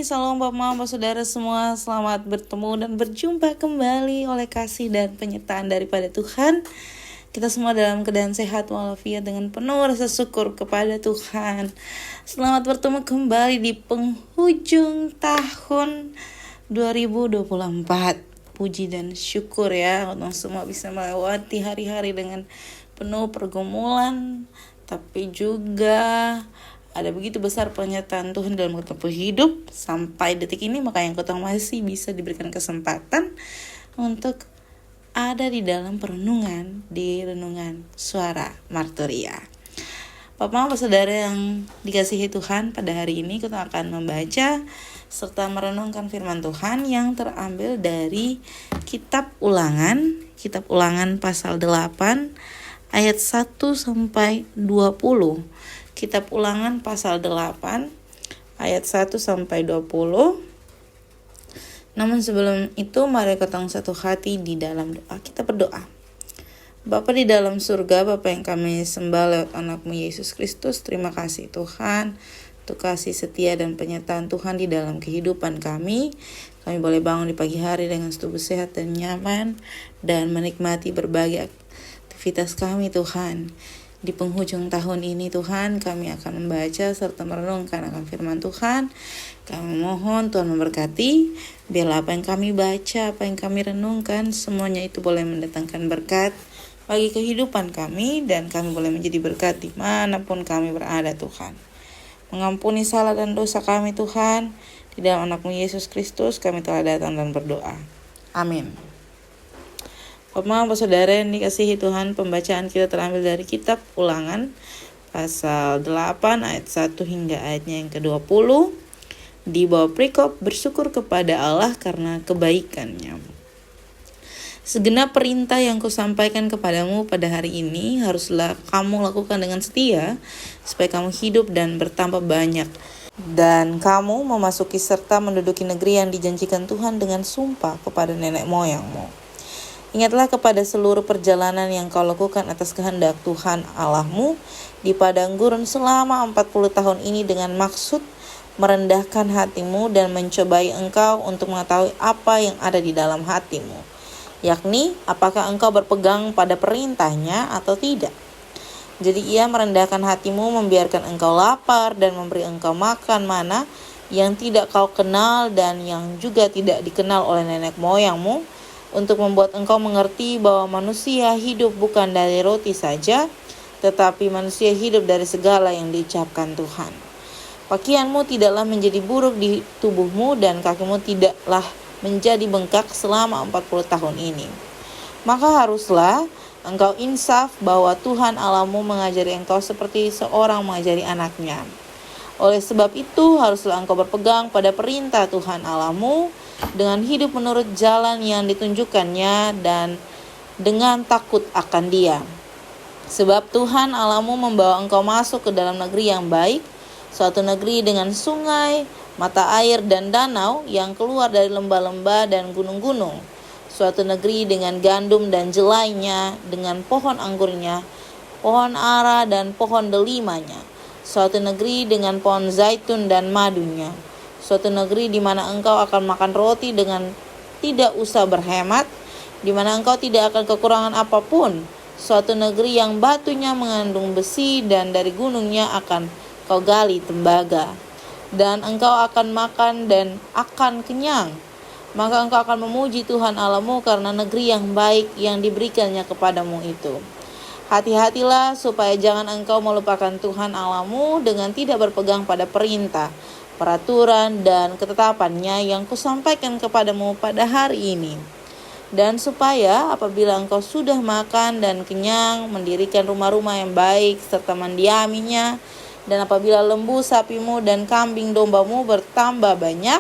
Salam Bapak Saudara semua. Selamat bertemu dan berjumpa kembali oleh kasih dan penyertaan daripada Tuhan. Kita semua dalam keadaan sehat walafiat dengan penuh rasa syukur kepada Tuhan. Selamat bertemu kembali di penghujung tahun 2024. Puji dan syukur ya, untuk semua bisa melewati hari-hari dengan penuh pergumulan, tapi juga ada begitu besar penyertaan Tuhan dalam kehidupan hidup sampai detik ini. Maka yang kita masih bisa diberikan kesempatan untuk ada di dalam perenungan, di renungan suara Marturia. Bapak saudara yang dikasihi Tuhan, pada hari ini kita akan membaca serta merenungkan firman Tuhan yang terambil dari kitab Ulangan pasal 8 ayat 1 sampai 20. Kitab Ulangan pasal 8 ayat 1 sampai 20. Namun sebelum itu mari kita satu hati di dalam doa. Kita berdoa. Bapa di dalam surga, Bapa yang kami sembah lewat anak-Mu Yesus Kristus, terima kasih Tuhan untuk kasih setia dan penyertaan Tuhan di dalam kehidupan kami. Kami boleh bangun di pagi hari dengan tubuh sehat dan nyaman dan menikmati berbagai aktivitas kami Tuhan. Di penghujung tahun ini Tuhan, kami akan membaca serta merenungkan akan firman Tuhan. Kami mohon Tuhan memberkati, biarlah apa yang kami baca, apa yang kami renungkan, semuanya itu boleh mendatangkan berkat bagi kehidupan kami, dan kami boleh menjadi berkat dimanapun kami berada Tuhan. Mengampuni salah dan dosa kami Tuhan, di dalam anak-Mu Yesus Kristus kami telah datang dan berdoa. Amin. Bapak saudara yang dikasihi Tuhan, pembacaan kita terambil dari kitab Ulangan pasal 8 ayat 1 hingga ayatnya yang ke-20. Di bawah perikop bersyukur kepada Allah karena kebaikan-Nya. Segenap perintah yang kusampaikan kepadamu pada hari ini haruslah kamu lakukan dengan setia, supaya kamu hidup dan bertambah banyak, dan kamu memasuki serta menduduki negeri yang dijanjikan Tuhan dengan sumpah kepada nenek moyangmu. Ingatlah kepada seluruh perjalanan yang kau lakukan atas kehendak Tuhan Allahmu di padang gurun selama 40 tahun ini dengan maksud merendahkan hatimu dan mencobai engkau untuk mengetahui apa yang ada di dalam hatimu, yakni apakah engkau berpegang pada perintahnya atau tidak. Jadi ia merendahkan hatimu, membiarkan engkau lapar dan memberi engkau makan mana yang tidak kau kenal dan yang juga tidak dikenal oleh nenek moyangmu, untuk membuat engkau mengerti bahwa manusia hidup bukan dari roti saja, tetapi manusia hidup dari segala yang diucapkan Tuhan. Pakaianmu tidaklah menjadi buruk di tubuhmu dan kakimu tidaklah menjadi bengkak selama 40 tahun ini. Maka haruslah engkau insaf bahwa Tuhan Allahmu mengajari engkau seperti seorang mengajari anaknya. Oleh sebab itu haruslah engkau berpegang pada perintah Tuhan Allahmu dengan hidup menurut jalan yang ditunjukkannya dan dengan takut akan Dia. Sebab Tuhan Allahmu membawa engkau masuk ke dalam negeri yang baik, suatu negeri dengan sungai, mata air dan danau yang keluar dari lembah-lembah dan gunung-gunung, suatu negeri dengan gandum dan jelainya, dengan pohon anggurnya, pohon ara dan pohon delimanya, suatu negeri dengan pohon zaitun dan madunya, suatu negeri di mana engkau akan makan roti dengan tidak usah berhemat, di mana engkau tidak akan kekurangan apapun, suatu negeri yang batunya mengandung besi dan dari gunungnya akan kau gali tembaga, dan engkau akan makan dan akan kenyang. Maka engkau akan memuji Tuhan Allahmu karena negeri yang baik yang diberikannya kepadamu itu. Hati-hatilah supaya jangan engkau melupakan Tuhan Allahmu dengan tidak berpegang pada perintah, peraturan dan ketetapannya yang kusampaikan kepadamu pada hari ini. Dan supaya apabila engkau sudah makan dan kenyang, mendirikan rumah-rumah yang baik serta mendiaminya, dan apabila lembu sapimu dan kambing dombamu bertambah banyak,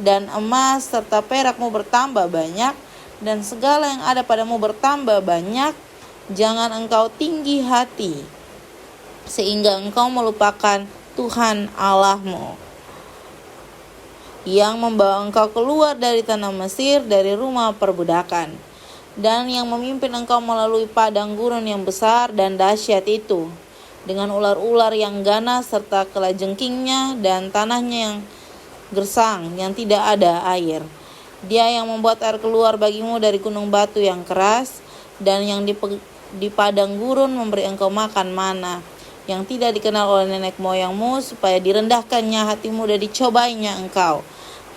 dan emas serta perakmu bertambah banyak, dan segala yang ada padamu bertambah banyak, jangan engkau tinggi hati, sehingga engkau melupakan Tuhan Allahmu, yang membawa engkau keluar dari tanah Mesir, dari rumah perbudakan, dan yang memimpin engkau melalui padang gurun yang besar dan dahsyat itu, dengan ular-ular yang ganas serta kelajengkingnya dan tanahnya yang gersang yang tidak ada air. Dia yang membuat air keluar bagimu dari gunung batu yang keras, dan yang di padang gurun memberi engkau makan mana yang tidak dikenal oleh nenek moyangmu, supaya direndahkannya hatimu dan dicobainya engkau,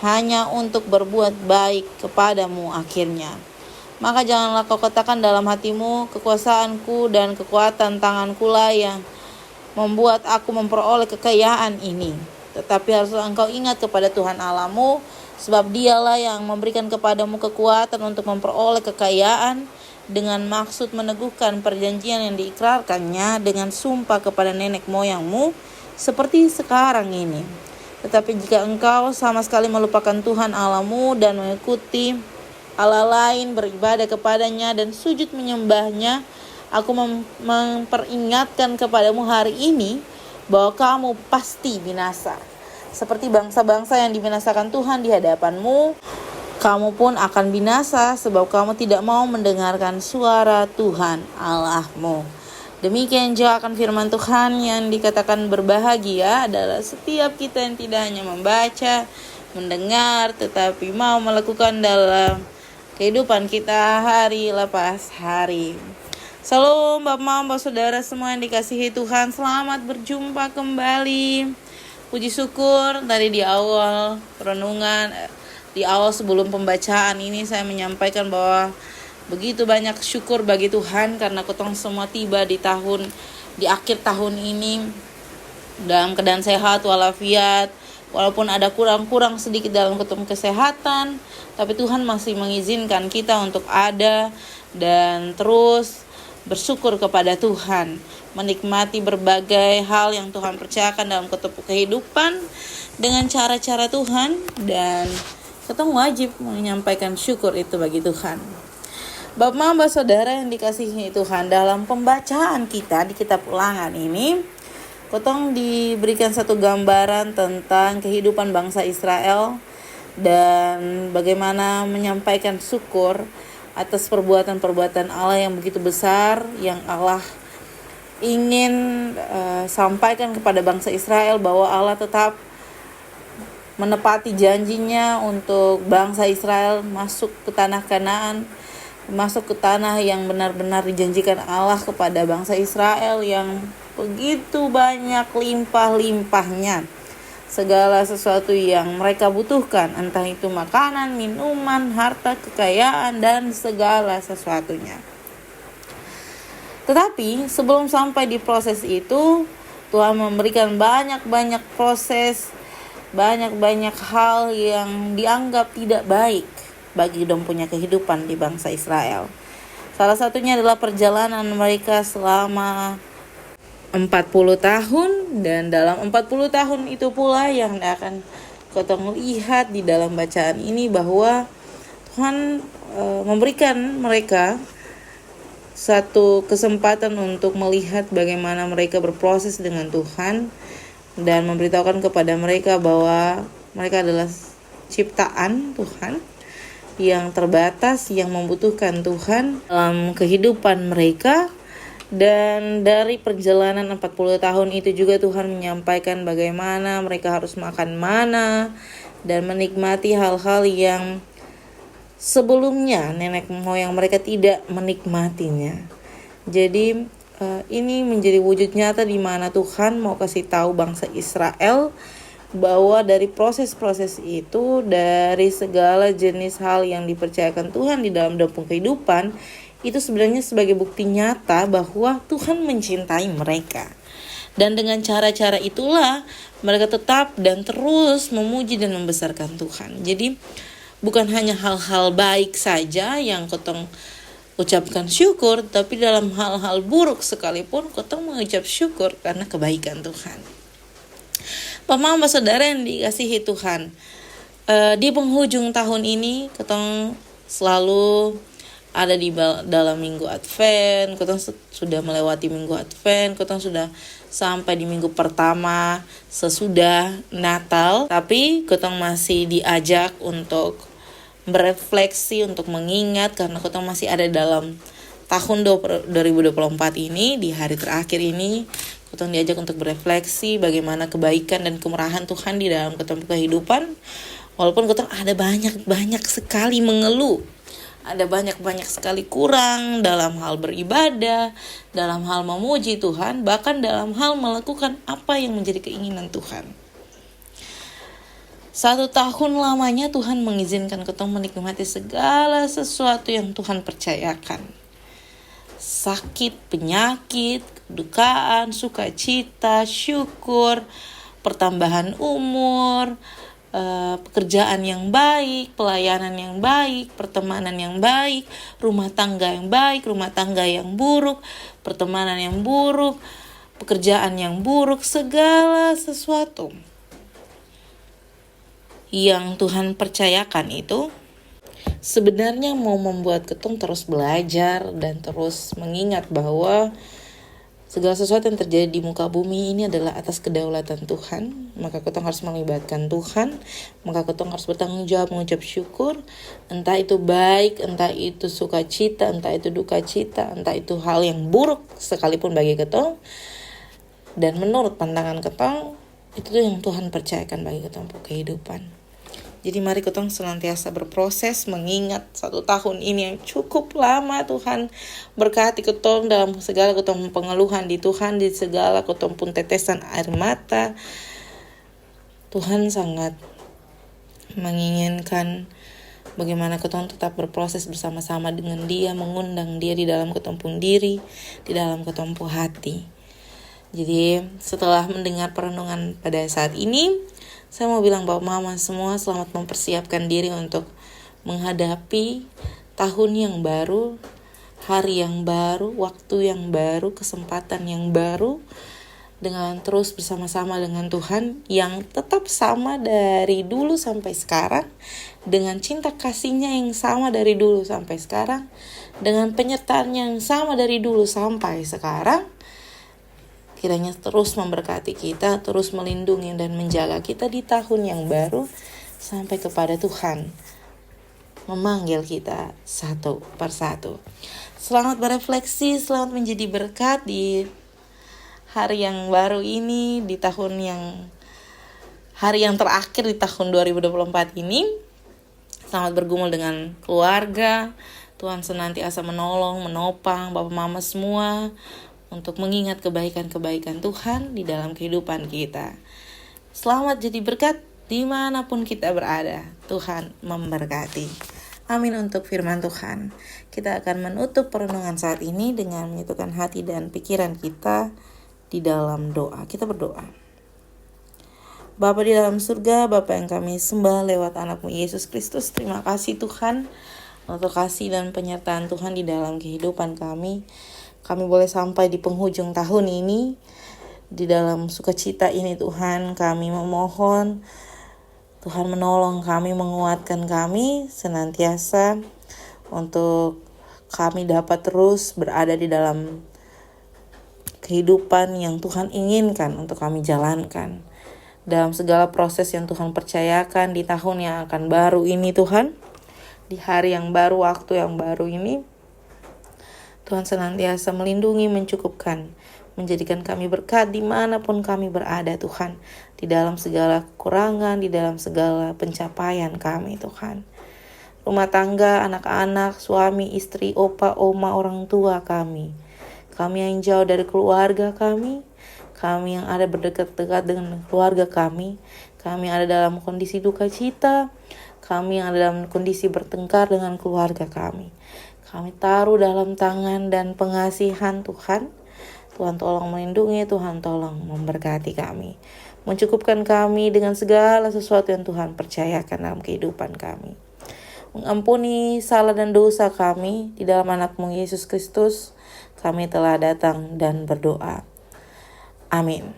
hanya untuk berbuat baik kepadamu akhirnya. Maka janganlah kau katakan dalam hatimu, kekuasaanku dan kekuatan tanganku lah yang membuat aku memperoleh kekayaan ini. Tetapi haruslah engkau ingat kepada Tuhan Allahmu, sebab dialah yang memberikan kepadamu kekuatan untuk memperoleh kekayaan, dengan maksud meneguhkan perjanjian yang diikrarkannya dengan sumpah kepada nenek moyangmu, seperti sekarang ini. Tetapi jika engkau sama sekali melupakan Tuhan Allahmu dan mengikuti Allah lain, beribadah kepadanya dan sujud menyembahnya, aku memperingatkan kepadamu hari ini bahwa kamu pasti binasa. Seperti bangsa-bangsa yang dibinasakan Tuhan di hadapanmu, kamu pun akan binasa, sebab kamu tidak mau mendengarkan suara Tuhan Allahmu. Demikian juga akan firman Tuhan yang dikatakan berbahagia adalah setiap kita yang tidak hanya membaca, mendengar, tetapi mau melakukan dalam kehidupan kita hari lepas hari. Salam Bapak Mama, Saudara semua yang dikasihi Tuhan, selamat berjumpa kembali. Puji syukur tadi di awal renungan, di awal sebelum pembacaan ini saya menyampaikan bahwa begitu banyak syukur bagi Tuhan karena ketong semua tiba di akhir tahun ini dalam keadaan sehat walafiat. Walaupun ada kurang sedikit dalam ketemu kesehatan, tapi Tuhan masih mengizinkan kita untuk ada dan terus bersyukur kepada Tuhan, menikmati berbagai hal yang Tuhan percayakan dalam kehidupan dengan cara-cara Tuhan, dan kita wajib menyampaikan syukur itu bagi Tuhan. Bapak Saudara yang dikasihi Tuhan, dalam pembacaan kita di kitab Ulangan ini, kita diberikan satu gambaran tentang kehidupan bangsa Israel dan bagaimana menyampaikan syukur atas perbuatan-perbuatan Allah yang begitu besar, yang Allah ingin sampaikan kepada bangsa Israel bahwa Allah tetap menepati janjinya untuk bangsa Israel masuk ke tanah Kanaan, masuk ke tanah yang benar-benar dijanjikan Allah kepada bangsa Israel yang begitu banyak limpah-limpahnya. Segala sesuatu yang mereka butuhkan, entah itu makanan, minuman, harta, kekayaan, dan segala sesuatunya. Tetapi sebelum sampai di proses itu, Tuhan memberikan banyak-banyak proses, banyak-banyak hal yang dianggap tidak baik bagi dong punya kehidupan di bangsa Israel. Salah satunya adalah perjalanan mereka selama 40 tahun, dan dalam 40 tahun itu pula yang akan kita lihat di dalam bacaan ini bahwa Tuhan memberikan mereka satu kesempatan untuk melihat bagaimana mereka berproses dengan Tuhan, dan memberitahukan kepada mereka bahwa mereka adalah ciptaan Tuhan yang terbatas, yang membutuhkan Tuhan dalam kehidupan mereka. Dan dari perjalanan 40 tahun itu juga Tuhan menyampaikan bagaimana mereka harus makan mana dan menikmati hal-hal yang sebelumnya nenek moyang mereka tidak menikmatinya. Jadi ini menjadi wujud nyata di mana Tuhan mau kasih tahu bangsa Israel bahwa dari proses-proses itu, dari segala jenis hal yang dipercayakan Tuhan di dalam kehidupan, itu sebenarnya sebagai bukti nyata bahwa Tuhan mencintai mereka. Dan dengan cara-cara itulah mereka tetap dan terus memuji dan membesarkan Tuhan. Jadi bukan hanya hal-hal baik saja yang ketong ucapkan syukur, tapi dalam hal-hal buruk sekalipun ketong mengucap syukur karena kebaikan Tuhan. Bapak Saudara yang dikasihi Tuhan, di penghujung tahun ini ketong selalu ada di dalam minggu Advent. Ketong sudah melewati minggu Advent, ketong sudah sampai di minggu pertama sesudah Natal, tapi ketong masih diajak untuk berefleksi, untuk mengingat, karena kita masih ada dalam tahun 2024 ini. Di hari terakhir ini Ketong diajak untuk berefleksi bagaimana kebaikan dan kemurahan Tuhan di dalam ketong kehidupan. Walaupun ketong ada banyak sekali mengeluh, ada banyak sekali kurang dalam hal beribadah, dalam hal memuji Tuhan, bahkan dalam hal melakukan apa yang menjadi keinginan Tuhan. 1 tahun lamanya Tuhan mengizinkan ketong menikmati segala sesuatu yang Tuhan percayakan. Sakit, penyakit, kedukaan, sukacita, syukur, pertambahan umur, pekerjaan yang baik, pelayanan yang baik, pertemanan yang baik, rumah tangga yang baik, rumah tangga yang buruk, pertemanan yang buruk, pekerjaan yang buruk, segala sesuatu yang Tuhan percayakan itu sebenarnya mau membuat ketong terus belajar dan terus mengingat bahwa segala sesuatu yang terjadi di muka bumi ini adalah atas kedaulatan Tuhan. Maka ketong harus melibatkan Tuhan. Maka ketong harus bertanggung jawab, mengucap syukur. Entah itu baik, entah itu sukacita, entah itu duka cita, entah itu hal yang buruk sekalipun bagi ketong. Dan menurut pandangan ketong, itu yang Tuhan percayakan bagi ketong kehidupan. Jadi mari ketong senantiasa berproses mengingat 1 tahun ini yang cukup lama. Tuhan berkati ketong dalam segala ketong pengeluhan di Tuhan, di segala ketong pun tetesan air mata. Tuhan sangat menginginkan bagaimana ketong tetap berproses bersama-sama dengan Dia, mengundang Dia di dalam ketong pun diri, di dalam ketong pun hati. Jadi setelah mendengar perenungan pada saat ini, saya mau bilang bahwa mama semua selamat mempersiapkan diri untuk menghadapi tahun yang baru, hari yang baru, waktu yang baru, kesempatan yang baru, dengan terus bersama-sama dengan Tuhan yang tetap sama dari dulu sampai sekarang, dengan cinta kasihnya yang sama dari dulu sampai sekarang, dengan penyertaan yang sama dari dulu sampai sekarang. Kiranya terus memberkati kita, terus melindungi dan menjaga kita di tahun yang baru, sampai kepada Tuhan memanggil kita satu persatu. Selamat berefleksi, selamat menjadi berkat di hari yang baru ini, di hari yang terakhir di tahun 2024 ini. Selamat bergumul dengan keluarga. Tuhan senantiasa menolong, menopang Bapak Mama semua untuk mengingat kebaikan-kebaikan Tuhan di dalam kehidupan kita. Selamat jadi berkat dimanapun kita berada. Tuhan memberkati. Amin untuk firman Tuhan. Kita akan menutup perenungan saat ini dengan menyatukan hati dan pikiran kita di dalam doa. Kita berdoa. Bapa di dalam surga, Bapa yang kami sembah lewat anak-Mu Yesus Kristus, terima kasih Tuhan untuk kasih dan penyertaan Tuhan di dalam kehidupan kami. Kami boleh sampai di penghujung tahun ini, di dalam sukacita ini Tuhan, kami memohon Tuhan menolong kami, menguatkan kami senantiasa untuk kami dapat terus berada di dalam kehidupan yang Tuhan inginkan untuk kami jalankan. Dalam segala proses yang Tuhan percayakan di tahun yang akan baru ini Tuhan, di hari yang baru, waktu yang baru ini, Tuhan senantiasa melindungi, mencukupkan, menjadikan kami berkat dimanapun kami berada Tuhan. Di dalam segala kekurangan, di dalam segala pencapaian kami Tuhan. Rumah tangga, anak-anak, suami, istri, opa, oma, orang tua kami. Kami yang jauh dari keluarga kami yang ada berdekat-dekat dengan keluarga kami yang ada dalam kondisi duka cita, kami yang ada dalam kondisi bertengkar dengan keluarga kami. Kami taruh dalam tangan dan pengasihan Tuhan. Tuhan tolong melindungi, Tuhan tolong memberkati kami. Mencukupkan kami dengan segala sesuatu yang Tuhan percayakan dalam kehidupan kami. Mengampuni salah dan dosa kami di dalam anak-Mu Yesus Kristus. Kami telah datang dan berdoa. Amin.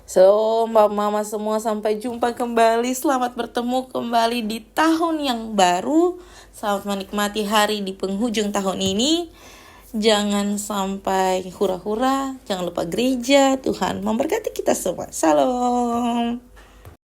So, Mama semua, sampai jumpa kembali. Selamat bertemu kembali di tahun yang baru. Selamat menikmati hari di penghujung tahun ini. Jangan sampai hura-hura. Jangan lupa gereja. Tuhan memberkati kita semua. Salam.